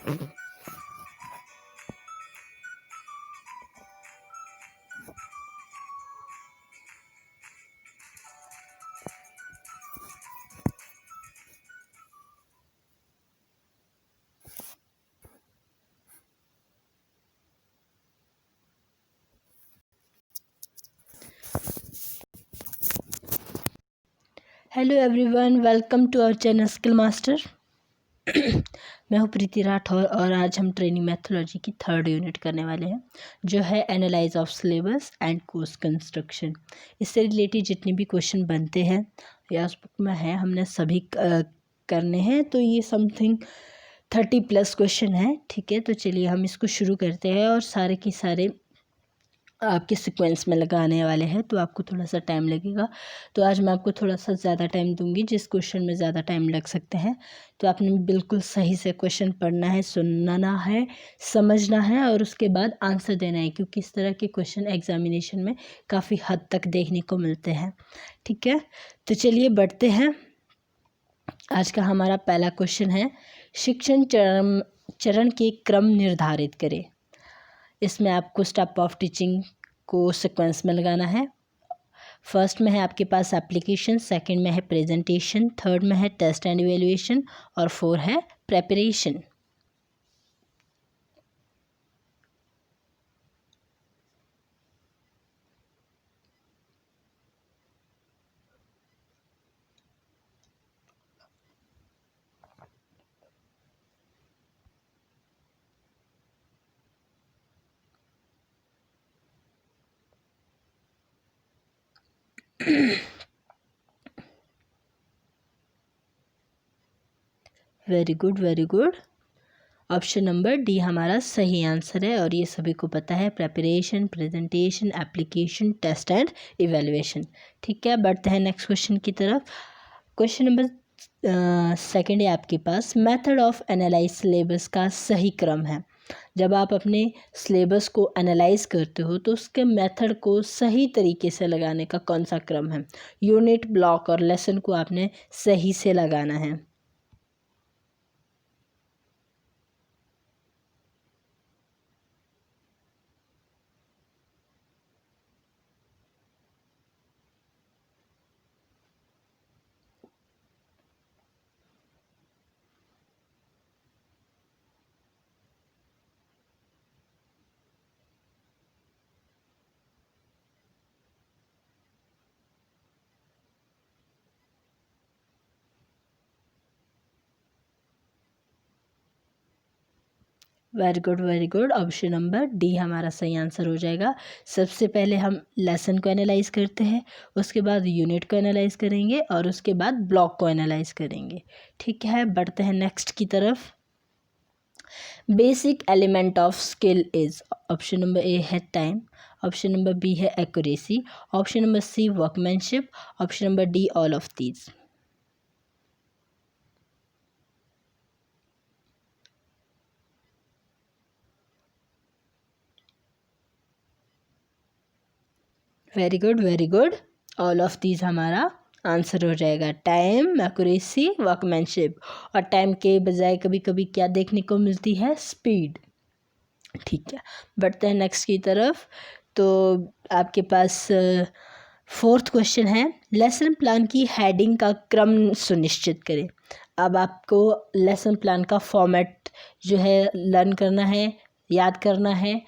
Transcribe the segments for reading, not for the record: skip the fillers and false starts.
Hello everyone, welcome to our channel skill master. मैं हूँ प्रीति राठौर और आज हम ट्रेनिंग मैथोलॉजी की 3rd यूनिट करने वाले हैं, जो है analyse of syllabus and course construction. इससे रिलेटेड जितने भी क्वेश्चन बनते हैं या उस बुक में है, हमने सभी करने हैं। तो ये समथिंग 30+ क्वेश्चन है। ठीक है, तो चलिए हम इसको शुरू करते हैं और सारे के सारे आपके सीक्वेंस में लगाने वाले हैं, तो आपको थोड़ा सा टाइम लगेगा। तो आज मैं आपको थोड़ा सा ज़्यादा टाइम दूंगी, जिस क्वेश्चन में ज़्यादा टाइम लग सकते हैं। तो आपने बिल्कुल सही से क्वेश्चन पढ़ना है, सुनना है, समझना है और उसके बाद आंसर देना है, क्योंकि इस तरह के क्वेश्चन एग्जामिनेशन में काफ़ी हद तक देखने को मिलते हैं। ठीक है, तो चलिए बढ़ते हैं। आज का हमारा पहला क्वेश्चन है, शिक्षण चरण के क्रम निर्धारित करें। इसमें आपको स्टेप ऑफ टीचिंग को सीक्वेंस में लगाना है। फर्स्ट में है आपके पास एप्लीकेशन, सेकंड में है प्रेजेंटेशन, थर्ड में है टेस्ट एंड इवेल्युएशन और 4 है preparation. Very good, very good. Option number D हमारा सही आंसर है और ये सभी को पता है, preparation, presentation, application, test and evaluation. ठीक है, बढ़ते हैं नेक्स्ट क्वेश्चन की तरफ। क्वेश्चन नंबर सेकंड है आपके पास, मेथड ऑफ एनालाइज सिलेबस का सही क्रम है। जब आप अपने सिलेबस को एनालाइज करते हो तो उसके मेथड को सही तरीके से लगाने का कौन सा क्रम है। यूनिट, ब्लॉक और लेसन को आपने सही से लगाना है। Very good, very good. Option number D हमारा सही आंसर हो जाएगा। सबसे पहले हम लेसन को एनालाइज करते हैं, उसके बाद यूनिट को एनालाइज करेंगे और उसके बाद ब्लॉक को एनालाइज करेंगे। ठीक है, बढ़ते हैं नेक्स्ट की तरफ। Basic element of skill is, option number A है टाइम, ऑप्शन नंबर बी है accuracy, option number C workmanship, option number D all of these. Very good, very good. All of these हमारा answer हो जाएगा, time, accuracy, workmanship. और time के बजाय कभी कभी क्या देखने को मिलती है, स्पीड। ठीक है, बढ़ते हैं नेक्स्ट की तरफ। तो आपके पास 4th क्वेश्चन है, लेसन प्लान की हेडिंग का क्रम सुनिश्चित करें। अब आपको लेसन प्लान का फॉर्मेट जो है लर्न करना है, याद करना है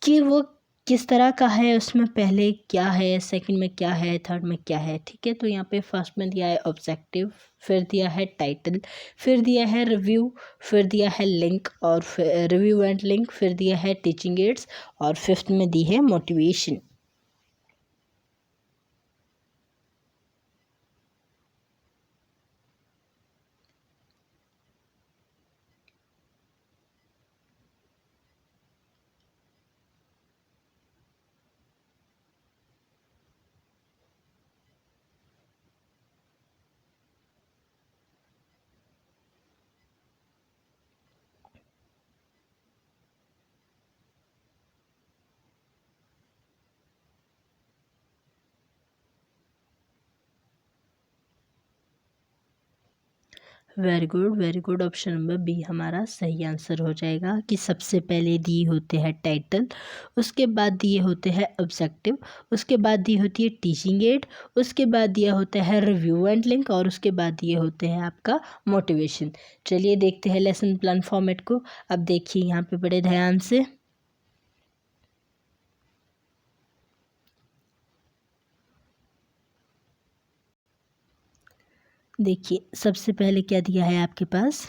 कि वो किस तरह का है, उसमें पहले क्या है, सेकंड में क्या है, थर्ड में क्या है। ठीक है, तो यहाँ पे फर्स्ट में दिया है ऑब्जेक्टिव, फिर दिया है टाइटल, फिर दिया है रिव्यू, फिर दिया है लिंक और रिव्यू एंड लिंक, फिर दिया है टीचिंग एड्स और 5th में दी है motivation. Very good very good. Option number B हमारा सही आंसर हो जाएगा कि सबसे पहले दिए होते हैं टाइटल, उसके बाद दिए होते हैं ऑब्जेक्टिव, उसके बाद दी होती है टीचिंग एड, उसके बाद दिया होता है रिव्यू एंड लिंक और उसके बाद दिए होते हैं आपका मोटिवेशन। चलिए देखते हैं लेसन प्लान फॉर्मेट को। अब देखिए यहाँ पे बड़े ध्यान से, देखिए सबसे पहले क्या दिया है आपके पास,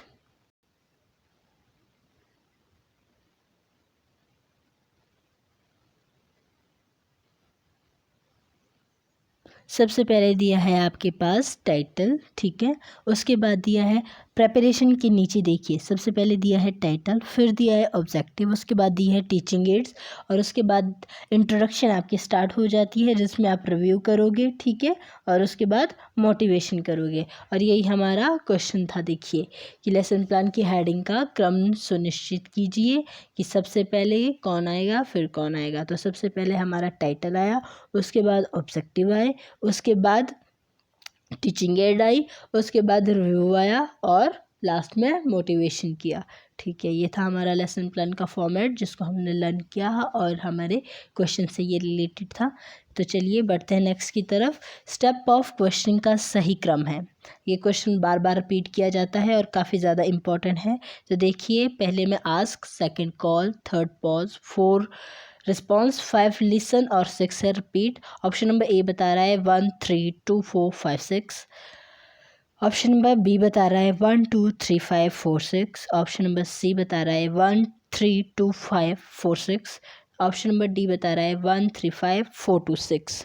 सबसे पहले दिया है आपके पास टाइटल, ठीक है। उसके बाद दिया है प्रेपरेशन के नीचे, देखिए सबसे पहले दिया है टाइटल, फिर दिया है ऑब्जेक्टिव, उसके बाद दी है टीचिंग एड्स और उसके बाद इंट्रोडक्शन आपकी स्टार्ट हो जाती है जिसमें आप रिव्यू करोगे, ठीक है, और उसके बाद मोटिवेशन करोगे। और यही हमारा क्वेश्चन था। देखिए कि लेसन प्लान की हेडिंग का क्रम सुनिश्चित कीजिए कि सबसे पहले कौन आएगा फिर कौन आएगा। तो सबसे पहले हमारा टाइटल आया, उसके बाद ऑब्जेक्टिव आए, उसके बाद टीचिंग एड आई, उसके बाद रिव्यू आया और लास्ट में मोटिवेशन किया, ठीक है। ये था हमारा लेसन प्लान का फॉर्मेट जिसको हमने लर्न किया और हमारे क्वेश्चन से ये रिलेटेड था। तो चलिए बढ़ते हैं नेक्स्ट की तरफ। स्टेप ऑफ क्वेश्चन का सही क्रम है, ये क्वेश्चन बार बार रिपीट किया जाता है और काफ़ी ज़्यादा इंपॉर्टेंट है। तो देखिए पहले में ask, second call, third pause, 4 response, 5 listen और 6 है रिपीट। ऑप्शन नंबर ए बता रहा है 1 3 2 4 5 6। ऑप्शन नंबर बी बता रहा है 1 2 3 5 4 6। ऑप्शन नंबर सी बता रहा है 1 3 2 5 4 6। ऑप्शन नंबर डी बता रहा है 1 3 5 4 2 6।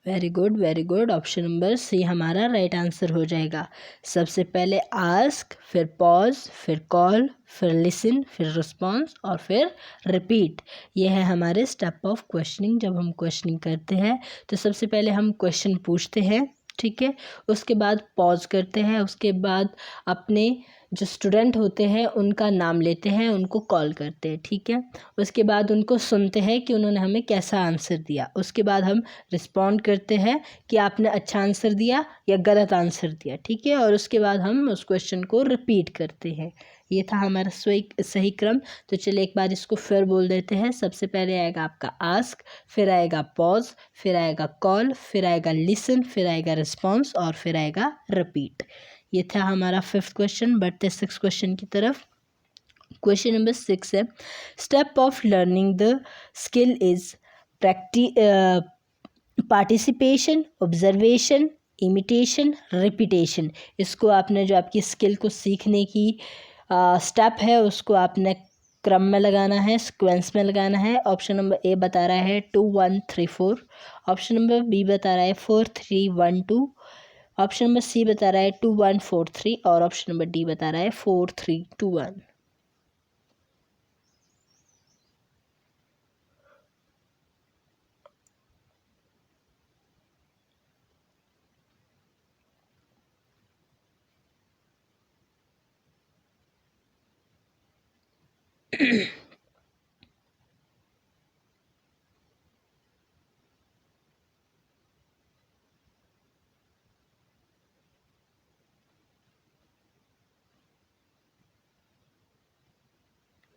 Very good very good. Option number C हमारा राइट आंसर हो जाएगा। सबसे पहले आस्क, फिर पॉज, फिर कॉल, फिर लिसन, फिर रिस्पॉन्स और फिर रिपीट। ये है हमारे स्टेप ऑफ क्वेश्चनिंग। जब हम क्वेश्चनिंग करते हैं तो सबसे पहले हम क्वेश्चन पूछते हैं, ठीक है, उसके बाद पॉज करते हैं, उसके बाद अपने जो स्टूडेंट होते हैं उनका नाम लेते हैं, उनको कॉल करते हैं, ठीक है। उसके बाद उनको सुनते हैं कि उन्होंने हमें कैसा आंसर दिया। उसके बाद हम रिस्पॉन्ड करते हैं कि आपने अच्छा आंसर दिया या गलत आंसर दिया, ठीक है। और उसके बाद हम उस क्वेश्चन को रिपीट करते हैं। ये था हमारा सही क्रम। तो चलिए एक बार इसको फिर बोल देते हैं। सबसे पहले आएगा आपका आस्क, फिर आएगा पॉज, फिर आएगा कॉल, फिर आएगा लिसन, फिर आएगा रिस्पॉन्स और फिर आएगा रिपीट। ये था हमारा 5th क्वेश्चन। बढ़ते 6th क्वेश्चन की तरफ। क्वेश्चन नंबर 6 है, step of learning the skill is participation, observation, imitation, repetition. इसको आपने जो आपकी स्किल को सीखने की स्टेप है उसको आपने क्रम में लगाना है, सीक्वेंस में लगाना है। ऑप्शन नंबर ए बता रहा है 2 1 3 4। ऑप्शन नंबर बी बता रहा है 4 3 1 2। ऑप्शन नंबर सी बता रहा है 2 1 4 3 और ऑप्शन नंबर डी बता रहा है 4 3 2 1।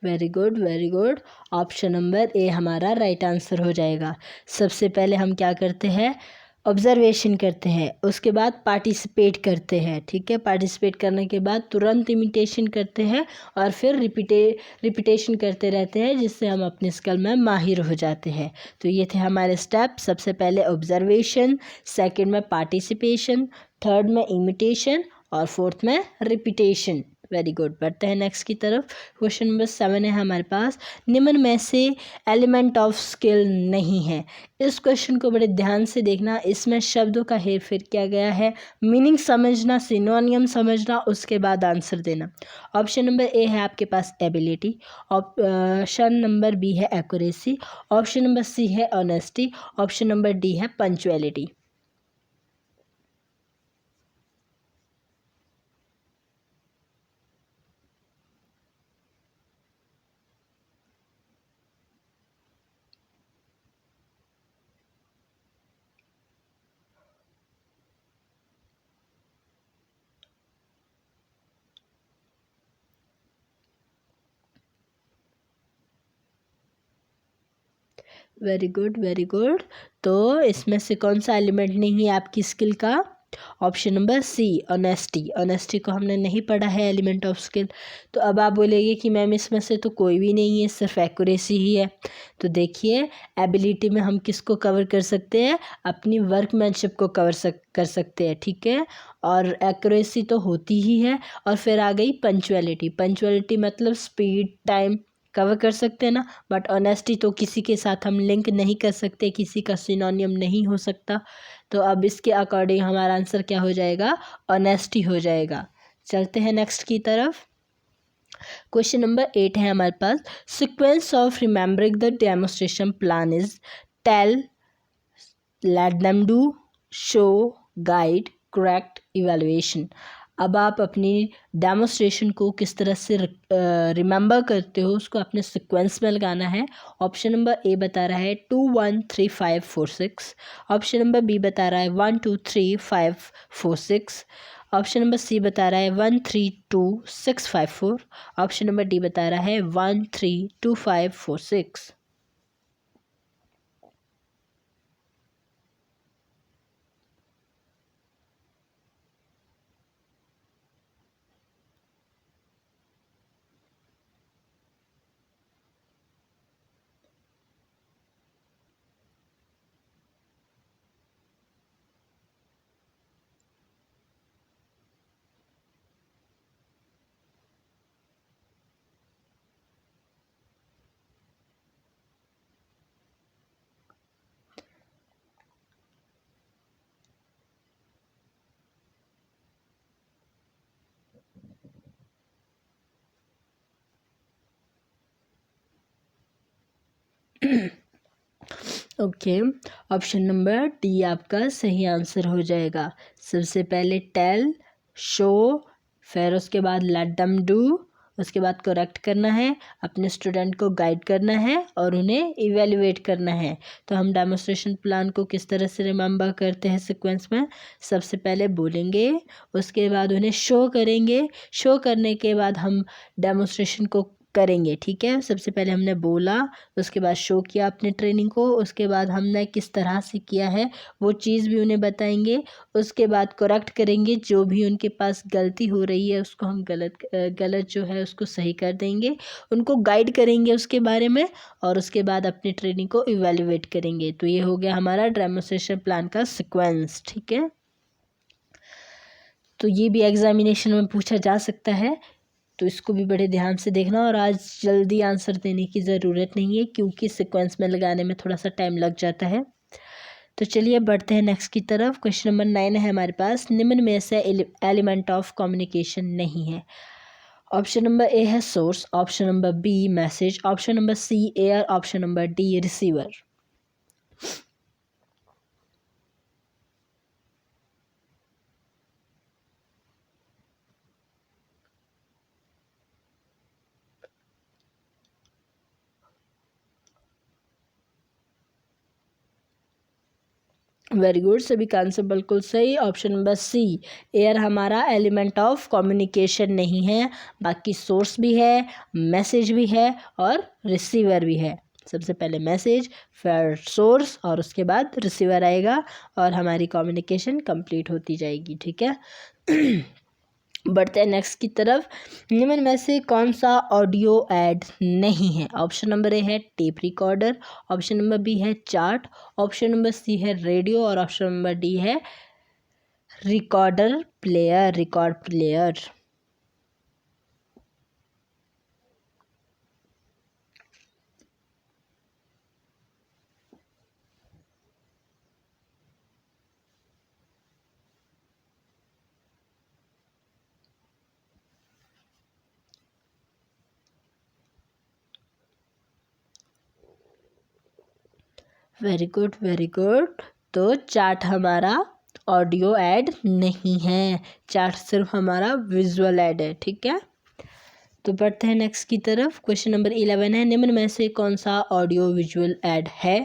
Very good very good. Option number ए हमारा राइट आंसर हो जाएगा। सबसे पहले हम क्या करते हैं, ऑब्जर्वेशन करते हैं, उसके बाद पार्टिसिपेट करते हैं, ठीक है। पार्टिसिपेट करने के बाद तुरंत इमिटेशन करते हैं और फिर रिपीटेशन करते रहते हैं जिससे हम अपने स्किल में माहिर हो जाते हैं। तो ये थे हमारे स्टेप। सबसे पहले ऑब्जर्वेशन, सेकंड में पार्टिसिपेशन, थर्ड में इमिटेशन और फोर्थ में रिपीटेशन। Very good. बढ़ते हैं नेक्स्ट की तरफ। क्वेश्चन नंबर 7 है हमारे पास, निम्न में से एलिमेंट ऑफ स्किल नहीं है। इस क्वेश्चन को बड़े ध्यान से देखना, इसमें शब्दों का हेर फेर किया गया है, मीनिंग समझना, सिनोनियम समझना, उसके बाद आंसर देना। ऑप्शन नंबर ए है आपके पास एबिलिटी, ऑप्शन नंबर बी है एक्यूरेसी, ऑप्शन नंबर सी है ऑनेस्टी, ऑप्शन नंबर डी है punctuality. Very good, very good. तो इसमें से कौन सा एलिमेंट नहीं है आपकी स्किल का? Option number C honesty. Honesty को हमने नहीं पढ़ा है एलिमेंट ऑफ स्किल। तो अब आप बोलेंगे कि मैम इसमें से तो कोई भी नहीं है, सिर्फ एक्यूरेसी ही है। तो देखिए, एबिलिटी में हम किसको कवर कर सकते हैं? अपनी वर्कमैनशिप को कर सकते हैं, ठीक है। और एक्यूरेसी तो होती ही है। और फिर आ गई पंक्चुअलिटी। पंक्चुअलिटी मतलब स्पीड, टाइम कवर कर सकते हैं ना। बट ऑनेस्टी तो किसी के साथ हम लिंक नहीं कर सकते, किसी का सिनोनियम नहीं हो सकता। तो अब इसके अकॉर्डिंग हमारा आंसर क्या हो जाएगा? ऑनेस्टी हो जाएगा। चलते हैं नेक्स्ट की तरफ। क्वेश्चन नंबर 8 है हमारे पास, sequence of remembering the demonstration plan is tell, let them do, show, guide, correct, evaluation. अब आप अपनी डेमोन्स्ट्रेशन को किस तरह से रिमेंबर करते हो, उसको अपने सीक्वेंस में लगाना है। ऑप्शन नंबर ए बता रहा है 2 1 3 5 4 6, ऑप्शन नंबर बी बता रहा है 1 2 3 5 4 6, ऑप्शन नंबर सी बता रहा है 1 3 2 6 5 4, ऑप्शन नंबर डी बता रहा है 1 3 2 5 4 6। ओके, ऑप्शन नंबर डी आपका सही आंसर हो जाएगा। सबसे पहले टेल, शो, फिर उसके बाद लेट देम डू, उसके बाद करेक्ट करना है, अपने स्टूडेंट को गाइड करना है और उन्हें इवेल्युएट करना है। तो हम डेमोन्स्ट्रेशन प्लान को किस तरह से रिमेंबर करते हैं सीक्वेंस में? सबसे पहले बोलेंगे, उसके बाद उन्हें शो करेंगे, शो करने के बाद हम डेमोन्स्ट्रेशन को करेंगे, ठीक है। सबसे पहले हमने बोला, उसके बाद शो किया अपने ट्रेनिंग को, उसके बाद हमने किस तरह से किया है वो चीज़ भी उन्हें बताएंगे, उसके बाद करेक्ट करेंगे, जो भी उनके पास गलती हो रही है उसको हम गलत जो है उसको सही कर देंगे, उनको गाइड करेंगे उसके बारे में, और उसके बाद अपनी ट्रेनिंग को इवेल्युएट करेंगे। तो ये हो गया हमारा डेमोन्स्ट्रेशन प्लान का सीक्वेंस, ठीक है। तो ये भी एग्जामिनेशन में पूछा जा सकता है, तो इसको भी बड़े ध्यान से देखना। और आज जल्दी आंसर देने की ज़रूरत नहीं है, क्योंकि सीक्वेंस में लगाने में थोड़ा सा टाइम लग जाता है। तो चलिए बढ़ते हैं नेक्स्ट की तरफ। क्वेश्चन नंबर 9 है हमारे पास, निम्न में से एलिमेंट ऑफ कम्युनिकेशन नहीं है। ऑप्शन नंबर ए है source, option number B message, option number C air, option number D receiver. Very good, सभी का आंसर बिल्कुल सही। ऑप्शन नंबर सी एयर हमारा एलिमेंट ऑफ कम्युनिकेशन नहीं है। बाकी सोर्स भी है, मैसेज भी है और रिसीवर भी है। सबसे पहले मैसेज, फिर सोर्स और उसके बाद रिसीवर आएगा और हमारी कम्युनिकेशन कंप्लीट होती जाएगी, ठीक है। बढ़ते हैं नेक्स्ट की तरफ। निम्न में से कौन सा ऑडियो ऐड नहीं है? ऑप्शन नंबर ए है tape recorder, option number B है चार्ट, ऑप्शन नंबर सी है रेडियो और ऑप्शन नंबर डी है record player. Very good very good. तो चार्ट हमारा ऑडियो ऐड नहीं है, चार्ट सिर्फ हमारा विजुअल ऐड है, ठीक है। तो बढ़ते हैं नेक्स्ट की तरफ। क्वेश्चन नंबर 11 है, निम्न में से कौन सा ऑडियो विजुअल ऐड है?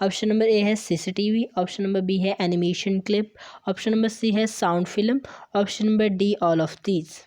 ऑप्शन नंबर ए है सीसीटीवी, ऑप्शन नंबर बी है animation clip, option number C है sound film, option number D all of these.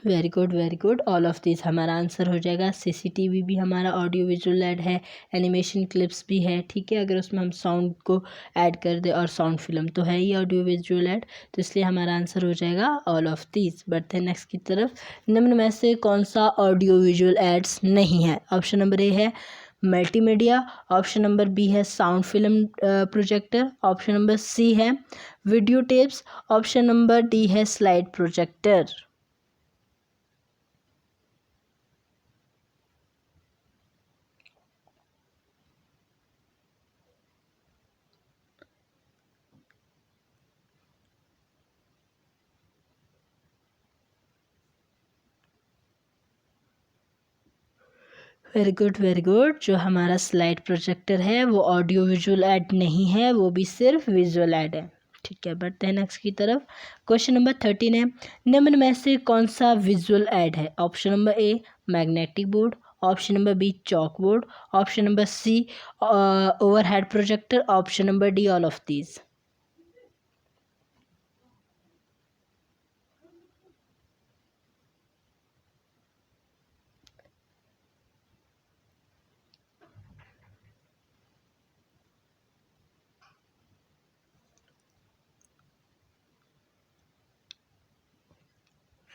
Very good very good, all of this हमारा आंसर हो जाएगा। CCTV भी हमारा audio visual aid है, animation clips भी है, ठीक है। अगर उसमें हम साउंड को ऐड कर दे, और साउंड फिल्म तो है ही ऑडियो विजुअल ऐड, तो इसलिए हमारा आंसर हो जाएगा ऑल ऑफ दिस। बढ़ते हैं नेक्स्ट की तरफ। निम्न में से कौन सा ऑडियो विजुअल एड्स नहीं है? ऑप्शन नंबर ए है मल्टीमीडिया, ऑप्शन नंबर बी है sound film projector, option number C है video tapes, option number D है slide projector. Very good very good. जो हमारा स्लाइड प्रोजेक्टर है वो ऑडियो विजुअल ऐड नहीं है, वो भी सिर्फ विजुअल ऐड है, ठीक है। बढ़ते हैं नेक्स्ट की तरफ। क्वेश्चन नंबर 13 है, निम्न में से कौन सा विजुअल ऐड है? Option number A magnetic board, option number B chalk board, option number C overhead projector, option number D all of these.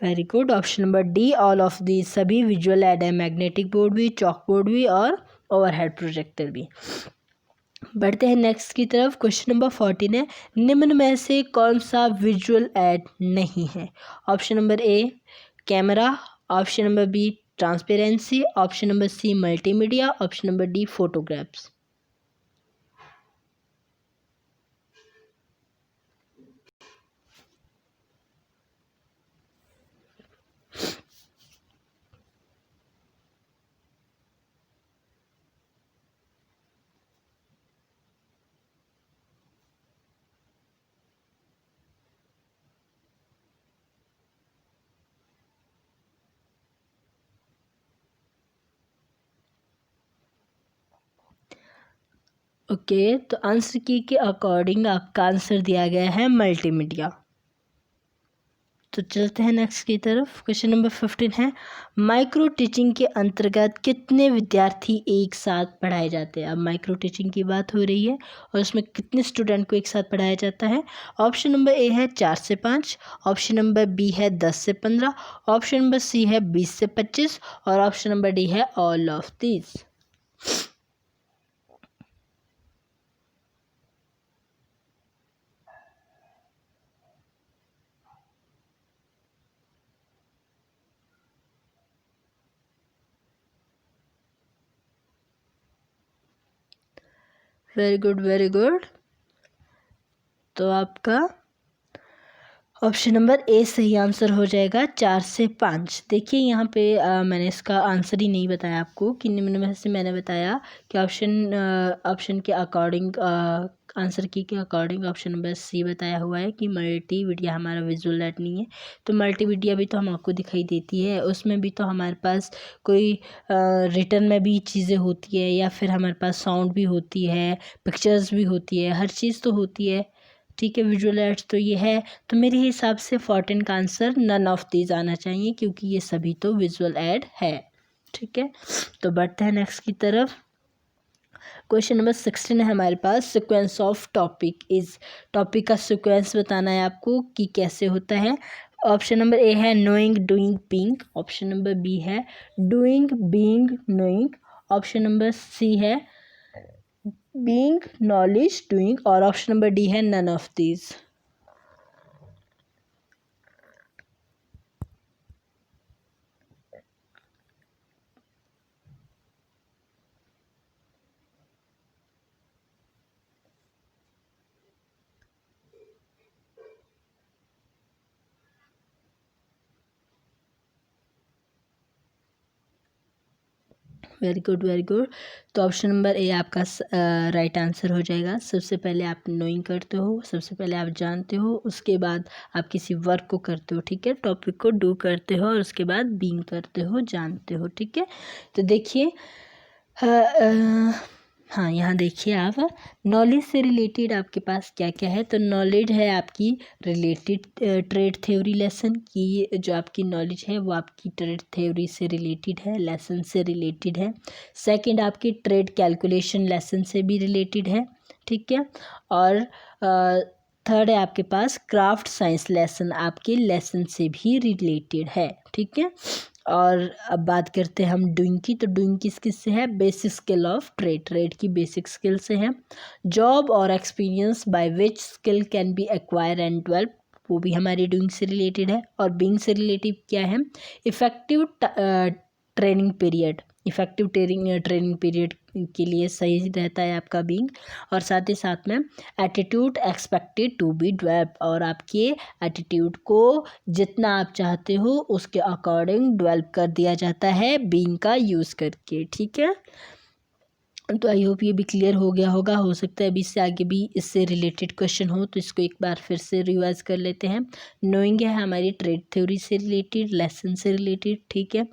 Very good, option number D all of the सभी visual aid है, magnetic board भी, chalk board भी और overhead projector भी। बढ़ते हैं next की तरफ। क्वेश्चन नंबर 14 है, निम्न में से कौन सा विजुअल ऐड नहीं है? Option number A camera, option number B transparency, option number C multimedia, option number D photographs. Okay, तो आंसर की के अकॉर्डिंग आपका आंसर दिया गया है मल्टीमीडिया। तो चलते हैं नेक्स्ट की तरफ। क्वेश्चन नंबर 15 है, माइक्रो टीचिंग के अंतर्गत कितने विद्यार्थी एक साथ पढ़ाए जाते हैं? अब माइक्रो टीचिंग की बात हो रही है और उसमें कितने स्टूडेंट को एक साथ पढ़ाया जाता है? ऑप्शन नंबर ए है 4 से 5, ऑप्शन नंबर बी है 10 से 15, ऑप्शन नंबर सी है 20 से 25 और ऑप्शन नंबर डी है all of these. Very good very good. तो आपका ऑप्शन नंबर ए सही आंसर हो जाएगा, 4 से 5। देखिए यहाँ पे मैंने इसका आंसर ही नहीं बताया आपको कि निम्न में से मैंने बताया कि ऑप्शन के अकॉर्डिंग आंसर की के अकॉर्डिंग ऑप्शन नंबर सी बताया हुआ है कि मल्टीमीडिया हमारा विजुअल ऐड नहीं है। तो मल्टीमीडिया भी तो हम आपको दिखाई देती है, उसमें भी तो हमारे पास कोई रिटर्न में भी चीज़ें होती है, या फिर हमारे पास साउंड भी होती है, पिक्चर्स भी होती है, हर चीज़ तो होती है, ठीक है। विजुअल एड्स तो ये है, तो मेरे हिसाब से 14 का आंसर नन ऑफ दीज आना चाहिए, क्योंकि ये सभी तो विजुअल ऐड है, ठीक है। तो बढ़ते हैं नेक्स्ट की तरफ। क्वेश्चन नंबर 16 है हमारे पास, sequence of topic is. Topic का सिक्वेंस बताना है आपको कि कैसे होता है। ऑप्शन नंबर ए है knowing doing being, option number B है doing being knowing, option number C है बीइंग नॉलेज डूइंग और ऑप्शन नंबर डी है none of these. Very good very good. तो ऑप्शन नंबर ए आपका right answer हो जाएगा। सबसे पहले आप नोइंग करते हो, सबसे पहले आप जानते हो, उसके बाद आप किसी वर्क को करते हो, ठीक है, टॉपिक को डू करते हो, और उसके बाद बीइंग करते हो, जानते हो, ठीक है। तो देखिए हाँ यहाँ देखिए आप, नॉलेज से रिलेटेड आपके पास क्या क्या है। तो नॉलेज है आपकी रिलेटेड ट्रेड थ्योरी लेसन की, जो आपकी नॉलेज है वो आपकी ट्रेड थ्योरी से रिलेटेड है, लेसन से रिलेटेड है। सेकंड आपकी ट्रेड कैलकुलेशन लेसन से भी रिलेटेड है, ठीक है। और थर्ड है आपके पास क्राफ्ट साइंस लेसन, आपके लेसन से भी रिलेटेड है, ठीक है। और अब बात करते हैं हम डूइंग की। तो डूइंग किस से है? Basic skill of trade, trade की बेसिक स्किल से है। जॉब और experience by which skill can be acquire and develop, वो भी हमारी डूइंग से रिलेटेड है। और बीइंग से रिलेटेड क्या है? Effective training period, effective training period के लिए सही रहता है आपका बीइंग। और साथ ही साथ में attitude expected to be develop, और आपके एटीट्यूड को जितना आप चाहते हो उसके अकॉर्डिंग डेवलप कर दिया जाता है बीइंग का यूज़ करके, ठीक है। तो आई होप ये भी क्लियर हो गया होगा। हो सकता है अभी इससे आगे भी इससे रिलेटेड क्वेश्चन हो, तो इसको एक बार फिर से रिवाइज कर लेते हैं। नोइंग है हमारी ट्रेड थ्योरी से रिलेटेड, लेसन से रिलेटेड, ठीक है।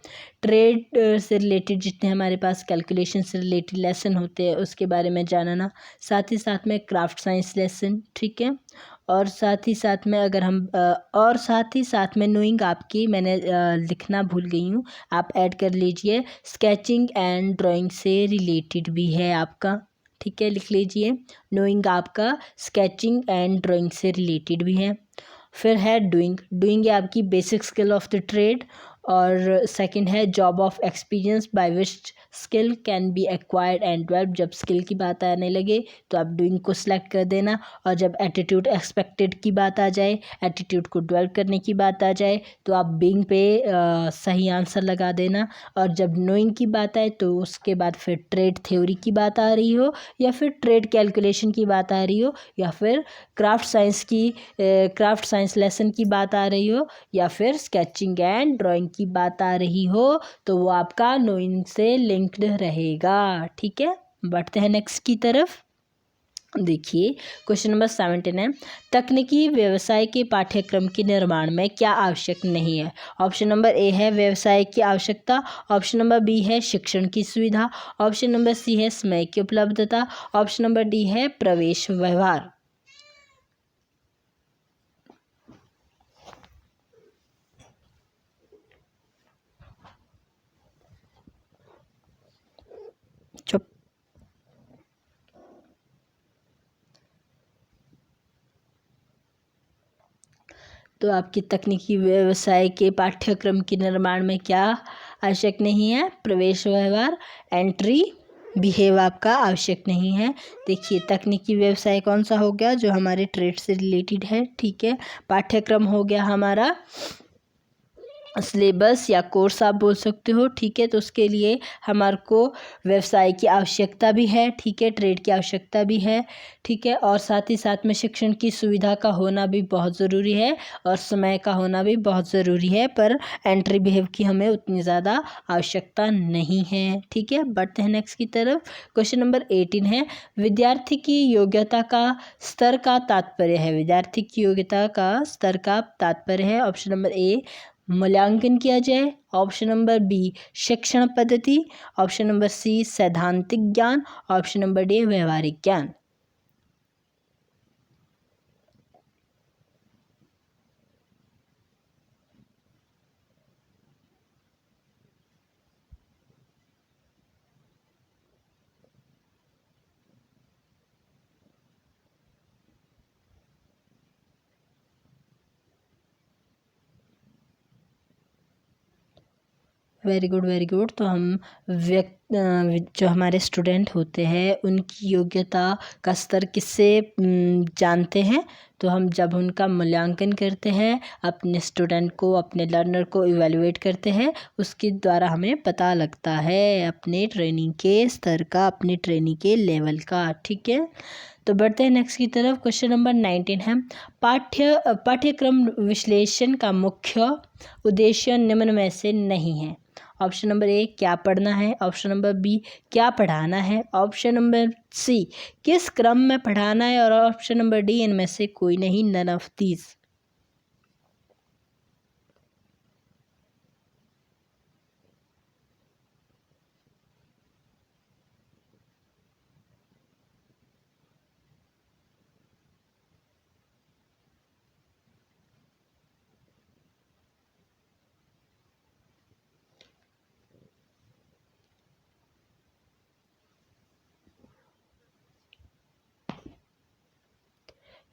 ट्रेड से रिलेटेड जितने हमारे पास कैलकुलेशन से रिलेटेड लेसन होते हैं उसके बारे में जानना। साथ ही साथ में क्राफ्ट साइंस लेसन, ठीक है। और साथ ही साथ में अगर हम और साथ ही साथ में नोइंग आपकी, मैंने लिखना भूल गई हूँ, आप ऐड कर लीजिए, स्केचिंग एंड ड्राइंग से रिलेटेड भी है आपका, ठीक है, लिख लीजिए। नोइंग आपका स्केचिंग एंड ड्राइंग से रिलेटेड भी है। फिर है डूइंग, डूइंग है आपकी basic skill of the trade. और सेकंड है job of experience by which skill can be acquired and develop, जब स्किल की बात आने लगे तो आप डूइंग को सिलेक्ट कर देना। और जब एटीट्यूड एक्सपेक्टेड की बात आ जाए, एटीट्यूड को डेवलप करने की बात आ जाए, तो आप बीइंग पे सही आंसर लगा देना। और जब नोइंग की बात आए तो उसके बाद फिर ट्रेड थ्योरी की बात आ रही हो, या फिर ट्रेड कैलकुलेशन की बात आ रही हो, या फिर क्राफ्ट साइंस लेसन की बात आ रही हो, या फिर स्केचिंग एंड ड्राइंग की बात आ रही हो, तो वो आपका नोइंग से लिंक्ड रहेगा, ठीक है। बढ़ते हैं नेक्स्ट की तरफ। देखिए क्वेश्चन नंबर 17 है, तकनीकी व्यवसाय के पाठ्यक्रम के निर्माण में क्या आवश्यक नहीं है? ऑप्शन नंबर ए है व्यवसाय की आवश्यकता, ऑप्शन नंबर बी है शिक्षण की सुविधा, ऑप्शन नंबर सी है समय की उपलब्धता, ऑप्शन नंबर डी है प्रवेश व्यवहार। चुप। तो आपकी तकनीकी व्यवसाय के पाठ्यक्रम के निर्माण में क्या आवश्यक नहीं है? प्रवेश व्यवहार, एंट्री बिहेव आपका आवश्यक नहीं है। देखिए तकनीकी व्यवसाय कौन सा हो गया? जो हमारे ट्रेड से रिलेटेड है, ठीक है। पाठ्यक्रम हो गया हमारा सिलेबस या कोर्स आप बोल सकते हो, ठीक है। तो उसके लिए हमारे को व्यवसाय की आवश्यकता भी है, ठीक है, ट्रेड की आवश्यकता भी है, ठीक है। और साथ ही साथ में शिक्षण की सुविधा का होना भी बहुत ज़रूरी है, और समय का होना भी बहुत ज़रूरी है, पर एंट्री बिहेव की हमें उतनी ज़्यादा आवश्यकता नहीं है, ठीक है। बढ़ते हैं नेक्स्ट की तरफ। क्वेश्चन नंबर 18 है, विद्यार्थी की योग्यता का स्तर का तात्पर्य है, विद्यार्थी की योग्यता का स्तर का तात्पर्य है। ऑप्शन नंबर ए मूल्यांकन किया जाए, ऑप्शन नंबर बी शिक्षण पद्धति, ऑप्शन नंबर सी सैद्धांतिक ज्ञान, ऑप्शन नंबर डी व्यवहारिक ज्ञान। Very good very good. तो हम जो हमारे स्टूडेंट होते हैं उनकी योग्यता का स्तर किससे जानते हैं? तो हम जब उनका मूल्यांकन करते हैं, अपने स्टूडेंट को, अपने लर्नर को इवैल्यूएट करते हैं, उसके द्वारा हमें पता लगता है अपने ट्रेनिंग के स्तर का, अपने ट्रेनिंग के लेवल का, ठीक है। तो बढ़ते हैं नेक्स्ट की तरफ। क्वेश्चन नंबर 19 है, पाठ्यक्रम विश्लेषण का मुख्य उद्देश्य निम्न में से नहीं है। ऑप्शन नंबर ए क्या पढ़ना है, ऑप्शन नंबर बी क्या पढ़ाना है, ऑप्शन नंबर सी किस क्रम में पढ़ाना है, और ऑप्शन नंबर डी इनमें से कोई नहीं, none of these.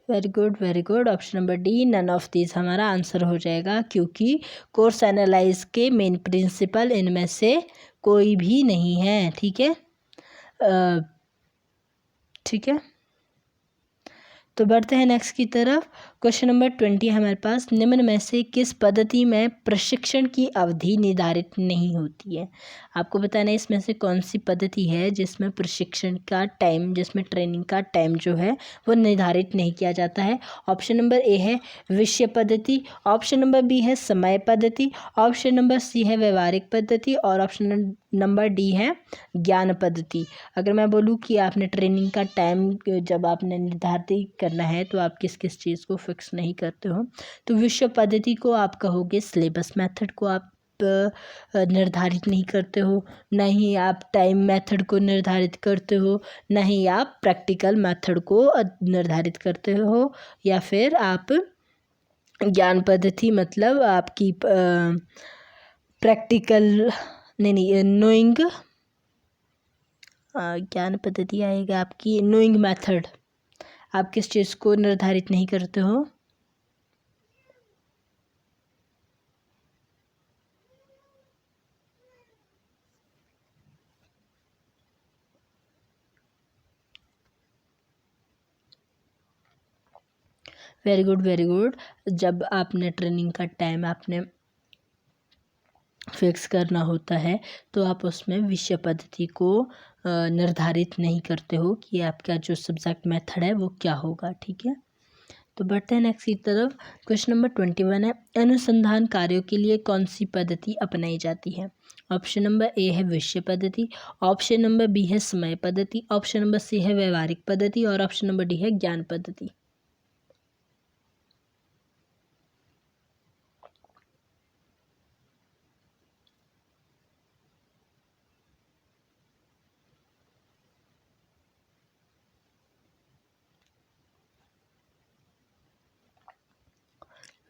Very good, option number D none of this हमारा आंसर हो जाएगा, क्योंकि कोर्स एनालाइज के मेन प्रिंसिपल इनमें से कोई भी नहीं है। ठीक है, ठीक है, तो बढ़ते हैं नेक्स्ट की तरफ। क्वेश्चन नंबर 20 हमारे पास, निम्न में से किस पद्धति में प्रशिक्षण की अवधि निर्धारित नहीं होती है। आपको बताना है इसमें से कौन सी पद्धति है जिसमें प्रशिक्षण का टाइम, जिसमें ट्रेनिंग का टाइम जो है वो निर्धारित नहीं किया जाता है। ऑप्शन नंबर ए है विषय पद्धति, ऑप्शन नंबर बी है समय पद्धति, ऑप्शन नंबर सी है व्यवहारिक पद्धति, और ऑप्शन नंबर डी है ज्ञान पद्धति। अगर मैं बोलूँ कि आपने ट्रेनिंग का टाइम जब आपने निर्धारित करना है तो आप किस किस चीज़ को फिक्स नहीं करते हो, तो विषय पद्धति को आप कहोगे सिलेबस मेथड को आप निर्धारित नहीं करते हो, ना ही आप टाइम मेथड को निर्धारित करते हो, ना ही आप प्रैक्टिकल मेथड को निर्धारित करते हो, या फिर आप ज्ञान पद्धति मतलब आपकी प्रैक्टिकल नहीं नोइंग, ज्ञान पद्धति आएगा आपकी नोइंग मेथड, आप किस चीज़ को निर्धारित नहीं करते हो। वेरी गुड, वेरी गुड, जब आपने ट्रेनिंग का टाइम आपने फिक्स करना होता है तो आप उसमें विषय पद्धति को निर्धारित नहीं करते हो कि आपका जो सब्जेक्ट मेथड है वो क्या होगा। ठीक है, तो बढ़ते हैं नेक्स्ट की तरफ। क्वेश्चन नंबर 21 है, अनुसंधान कार्यों के लिए कौन सी पद्धति अपनाई जाती है। ऑप्शन नंबर ए है विषय पद्धति, ऑप्शन नंबर बी है समय पद्धति, ऑप्शन नंबर सी है व्यवहारिक पद्धति, और ऑप्शन नंबर डी है ज्ञान पद्धति।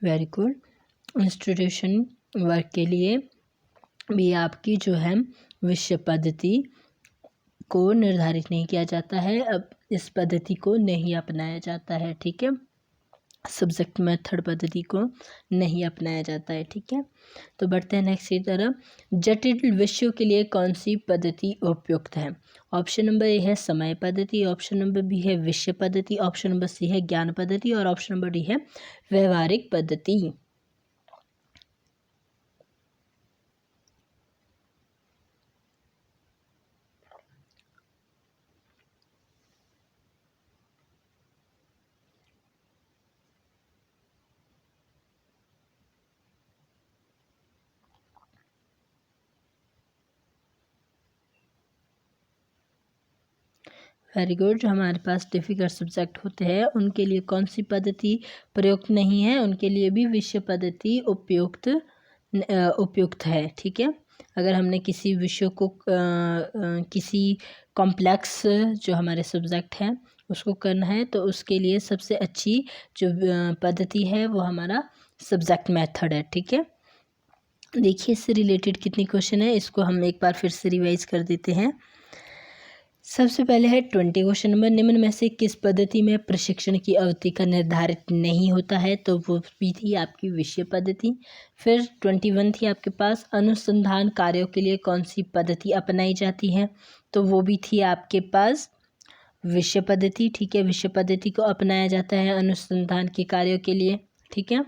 वेरी गुड, इंस्टीट्यूशन वर्क के लिए भी आपकी जो है विषय पद्धति को निर्धारित नहीं किया जाता है, अब इस पद्धति को नहीं अपनाया जाता है। ठीक है, सब्जेक्ट मेथड पद्धति को नहीं अपनाया जाता है। ठीक है, तो बढ़ते हैं नेक्स्ट की तरफ। जटिल विषयों के लिए कौन सी पद्धति उपयुक्त है। ऑप्शन नंबर ए है समय पद्धति, ऑप्शन नंबर बी है विषय पद्धति, ऑप्शन नंबर सी है ज्ञान पद्धति, और ऑप्शन नंबर डी है व्यवहारिक पद्धति। वेरी गुड, जो हमारे पास डिफ़िकल्ट सब्जेक्ट होते हैं उनके लिए कौन सी पद्धति प्रयुक्त नहीं है, उनके लिए भी विषय पद्धति उपयुक्त है। ठीक है, अगर हमने किसी विषय को किसी कॉम्प्लेक्स जो हमारे सब्जेक्ट हैं उसको करना है तो उसके लिए सबसे अच्छी जो पद्धति है वो हमारा सब्जेक्ट मेथड है। ठीक है, देखिए इससे रिलेटेड कितनी क्वेश्चन है, इसको हम एक बार फिर से रिवाइज कर देते हैं। सबसे पहले है 20 क्वेश्चन नंबर, निम्न में से किस पद्धति में प्रशिक्षण की अवधि का निर्धारित नहीं होता है, तो वो भी थी आपकी विषय पद्धति। फिर 21 थी आपके पास, अनुसंधान कार्यों के लिए कौन सी पद्धति अपनाई जाती है, तो वो भी थी आपके पास विषय पद्धति। ठीक है, विषय पद्धति को अपनाया जाता है अनुसंधान के कार्यों के लिए। ठीक है,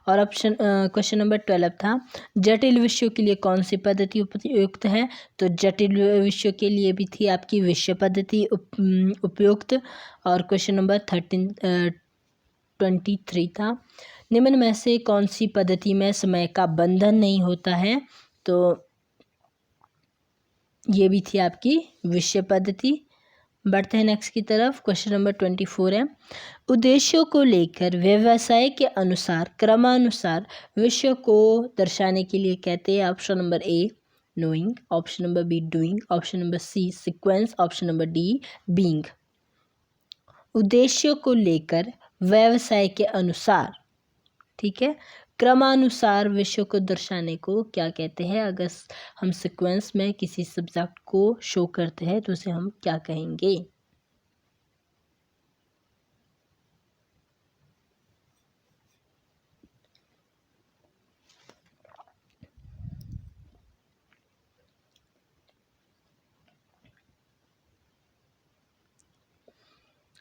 और ऑप्शन क्वेश्चन नंबर 12 था, जटिल विषयों के लिए कौन सी पद्धति उपयुक्त है, तो जटिल विषयों के लिए भी थी आपकी विषय पद्धति उपयुक्त। और क्वेश्चन नंबर 23 था, निम्न में से कौन सी पद्धति में समय का बंधन नहीं होता है, तो ये भी थी आपकी विषय पद्धति। बढ़ते हैं नेक्स्ट की तरफ। क्वेश्चन नंबर 24 है, उद्देश्यों को लेकर व्यवसाय के अनुसार क्रमानुसार विषयों को दर्शाने के लिए कहते हैं option number A knowing, option number B doing, option number C sequence, option number D being. उद्देश्यों को लेकर व्यवसाय के अनुसार, ठीक है, क्रमानुसार विषयों को दर्शाने को क्या कहते हैं? अगर हम सीक्वेंस में किसी सब्जेक्ट को शो करते हैं तो उसे हम क्या कहेंगे?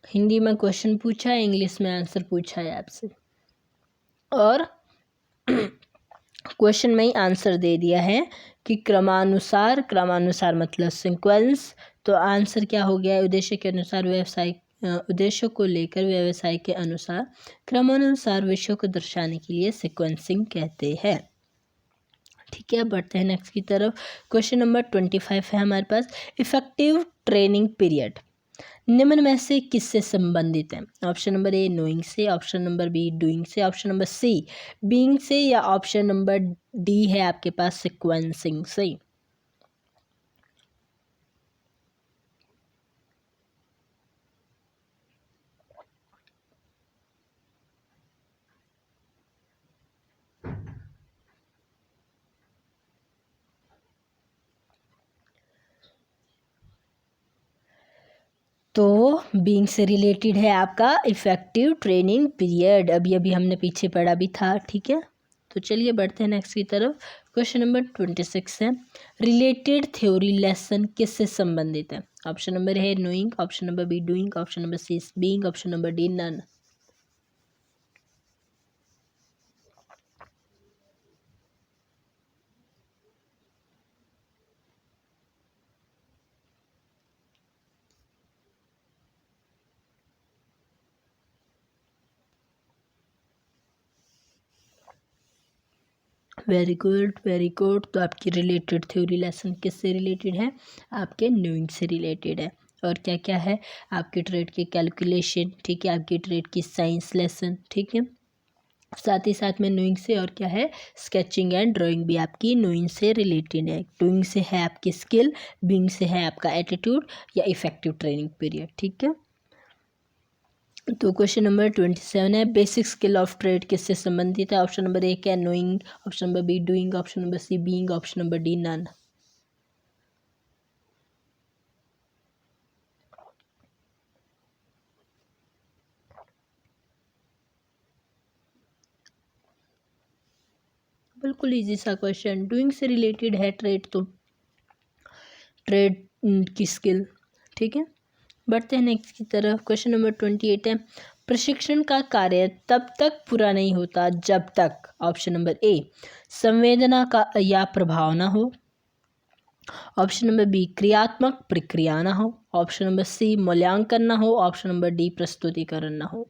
हिंदी में क्वेश्चन पूछा है, इंग्लिश में आंसर पूछा है आपसे, और क्वेश्चन में ही आंसर दे दिया है कि क्रमानुसार, क्रमानुसार मतलब सीक्वेंस। तो आंसर क्या हो गया? उद्देश्य के अनुसार व्यवसाय, उद्देश्यों को लेकर व्यवसाय के अनुसार क्रमानुसार विषयों को दर्शाने के लिए सीक्वेंसिंग कहते हैं। ठीक है, बढ़ते हैं नेक्स्ट की तरफ। क्वेश्चन नंबर 25 है हमारे पास, इफेक्टिव ट्रेनिंग पीरियड निम्न में से किससे संबंधित है? ऑप्शन नंबर ए नोइंग से, ऑप्शन नंबर बी डूइंग से, ऑप्शन नंबर सी बीइंग से, या ऑप्शन नंबर डी है आपके पास सीक्वेंसिंग से। तो बीइंग से रिलेटेड है आपका इफेक्टिव ट्रेनिंग पीरियड, अभी अभी हमने पीछे पढ़ा भी था। ठीक है, तो चलिए बढ़ते हैं नेक्स्ट की तरफ। क्वेश्चन नंबर 26 है, रिलेटेड थ्योरी लेसन किससे संबंधित है? ऑप्शन नंबर है knowing, option number B doing, option number C being, option number D none. Very good very good. तो आपकी रिलेटेड थ्योरी लेसन किससे रिलेटेड है? आपके नोइंग से रिलेटेड है। और क्या क्या है? आपके ट्रेड की कैलकुलेशन, ठीक है, आपकी ट्रेड की साइंस लेसन, ठीक है, साथ ही साथ में नोइंग से और क्या है? स्केचिंग एंड ड्राइंग भी आपकी नोइंग से रिलेटेड है। डूइंग से है आपकी स्किल, बीइंग से है आपका एटीट्यूड या इफेक्टिव ट्रेनिंग पीरियड। ठीक है, तो क्वेश्चन नंबर 27 है, बेसिक स्किल ऑफ ट्रेड किससे संबंधित है? ऑप्शन नंबर ए क्या knowing, option number B doing, option number C being, option number D none. बिल्कुल इजी सा क्वेश्चन, डूइंग से रिलेटेड है ट्रेड, तो ट्रेड की स्किल। ठीक है, बढ़ते हैं नेक्स्ट की तरफ। क्वेश्चन नंबर 28 है, प्रशिक्षण का कार्य तब तक पूरा नहीं होता जब तक, ऑप्शन नंबर ए संवेदना का या प्रभाव ना हो, ऑप्शन नंबर बी क्रियात्मक प्रक्रिया ना हो, ऑप्शन नंबर सी मूल्यांकन ना हो, ऑप्शन नंबर डी प्रस्तुतिकरण ना हो।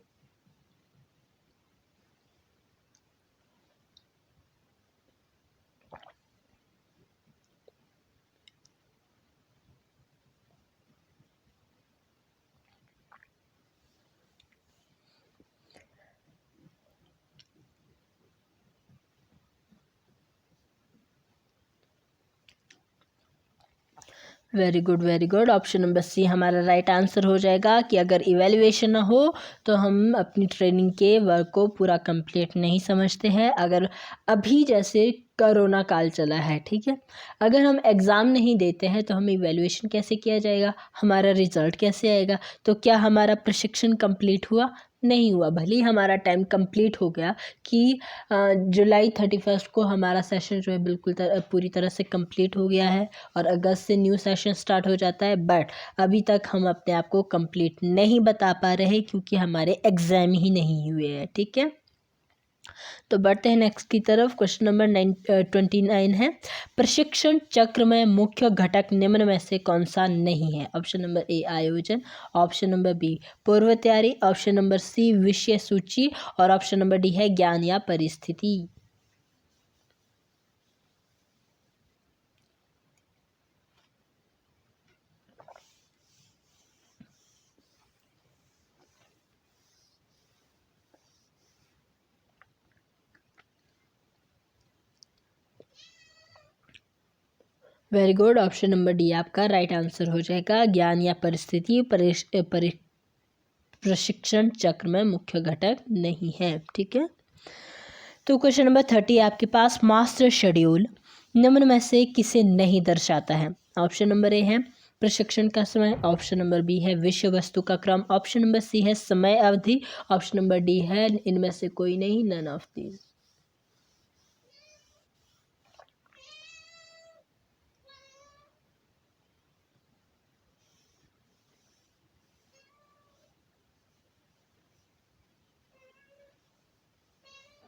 Very good very good. Option number C हमारा राइट आंसर हो जाएगा कि अगर इवैल्यूएशन ना हो तो हम अपनी ट्रेनिंग के वर्क को पूरा कंप्लीट नहीं समझते हैं। अगर अभी जैसे कोरोना काल चला है, ठीक है, अगर हम एग्ज़ाम नहीं देते हैं तो हमें इवैल्यूएशन कैसे किया जाएगा, हमारा रिजल्ट कैसे आएगा? तो क्या हमारा प्रशिक्षण कंप्लीट हुआ? नहीं हुआ। भले ही हमारा टाइम कंप्लीट हो गया कि जुलाई 31 को हमारा सेशन जो है बिल्कुल पूरी तरह से कंप्लीट हो गया है और अगस्त से न्यू सेशन स्टार्ट हो जाता है, बट अभी तक हम अपने आप को कंप्लीट नहीं बता पा रहे क्योंकि हमारे एग्ज़ाम ही नहीं हुए हैं। ठीक है, तो बढ़ते हैं नेक्स्ट की तरफ। क्वेश्चन नंबर 29 है, प्रशिक्षण चक्र में मुख्य घटक निम्न में से कौन सा नहीं है? ऑप्शन नंबर ए आयोजन, ऑप्शन नंबर बी पूर्व तैयारी, ऑप्शन नंबर सी विषय सूची, और ऑप्शन नंबर डी है ज्ञान या परिस्थिति। Very good, option number D आपका राइट आंसर हो जाएगा। ज्ञान या परिस्थिति प्रशिक्षण चक्र में मुख्य घटक नहीं है। ठीक है, तो क्वेश्चन नंबर 30 आपके पास, मास्टर शेड्यूल निम्न में से किसे नहीं दर्शाता है? ऑप्शन नंबर ए है प्रशिक्षण का समय, ऑप्शन नंबर बी है विषय वस्तु का क्रम, ऑप्शन नंबर सी है समय अवधि, ऑप्शन नंबर डी है इनमें से कोई नहीं, none of these.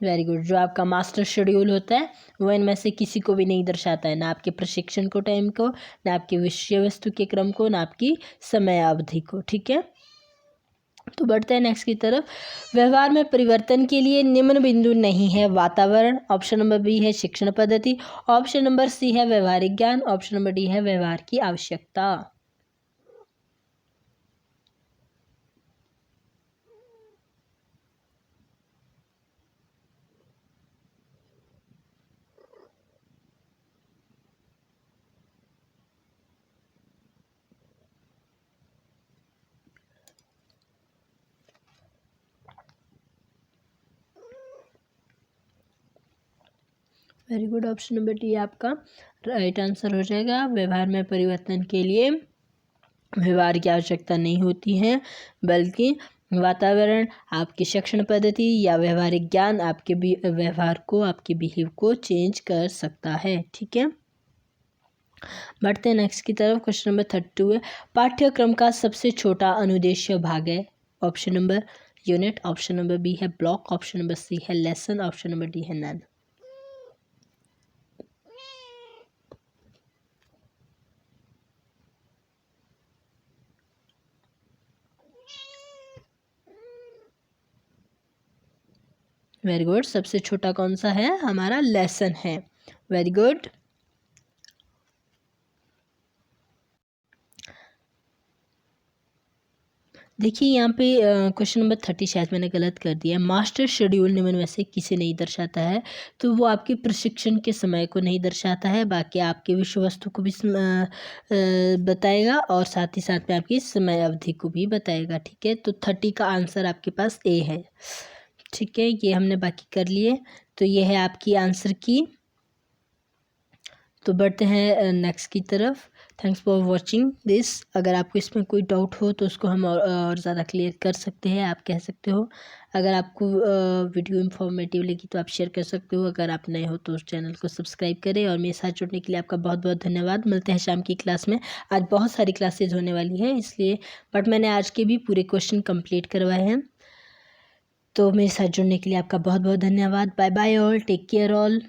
Very good, जो आपका मास्टर शेड्यूल होता है वो इनमें से किसी को भी नहीं दर्शाता है, ना आपके प्रशिक्षण को टाइम को, ना आपके विषय वस्तु के क्रम को, ना आपकी समय अवधि को। ठीक है, तो बढ़ते हैं नेक्स्ट की तरफ। व्यवहार में परिवर्तन के लिए निम्न बिंदु नहीं है: वातावरण, ऑप्शन नंबर बी है शिक्षण पद्धति, ऑप्शन नंबर सी है व्यवहारिक ज्ञान, ऑप्शन नंबर डी है व्यवहार की आवश्यकता। Very good, option number D आपका राइट आंसर हो जाएगा। व्यवहार में परिवर्तन के लिए व्यवहार की आवश्यकता नहीं होती है, बल्कि वातावरण, आपकी शिक्षण पद्धति या व्यवहारिक ज्ञान आपके व्यवहार को, आपके बिहेव को चेंज कर सकता है। ठीक है, बढ़ते हैं नेक्स्ट की तरफ। क्वेश्चन नंबर 32 है, पाठ्यक्रम का सबसे छोटा अनुदेशीय भाग है? Option number unit, option number B है ब्लॉक, ऑप्शन नंबर सी है लेसन, ऑप्शन नंबर डी है नन। वेरी गुड, सबसे छोटा कौन सा है? हमारा लेसन है। वेरी गुड, देखिए यहाँ पे क्वेश्चन नंबर 30 शायद मैंने गलत कर दिया। मास्टर शेड्यूल निम्न में से किसे नहीं दर्शाता है? तो वो आपके प्रशिक्षण के समय को नहीं दर्शाता है, बाकी आपके विषय वस्तु को भी बताएगा और साथ ही साथ में आपकी समय अवधि को भी बताएगा। ठीक है, तो 30 का आंसर आपके पास ए है। ठीक है, ये हमने बाकी कर लिए, तो ये है आपकी आंसर की। तो बढ़ते हैं नेक्स्ट की तरफ। Thanks for watching this. अगर आपको इसमें कोई डाउट हो तो उसको हम और ज़्यादा क्लियर कर सकते हैं, आप कह सकते हो। अगर आपको वीडियो इन्फॉर्मेटिव लगी तो आप शेयर कर सकते हो। अगर आप नए हो तो उस चैनल को सब्सक्राइब करें और मेरे साथ जुड़ने के लिए आपका बहुत बहुत धन्यवाद। मिलते हैं शाम की क्लास में। आज बहुत सारी क्लासेज होने वाली है इसलिए, बट मैंने आज के भी पूरे क्वेश्चन कंप्लीट करवाए हैं। तो मेरे साथ जुड़ने के लिए आपका बहुत बहुत धन्यवाद। Bye bye all, take care all.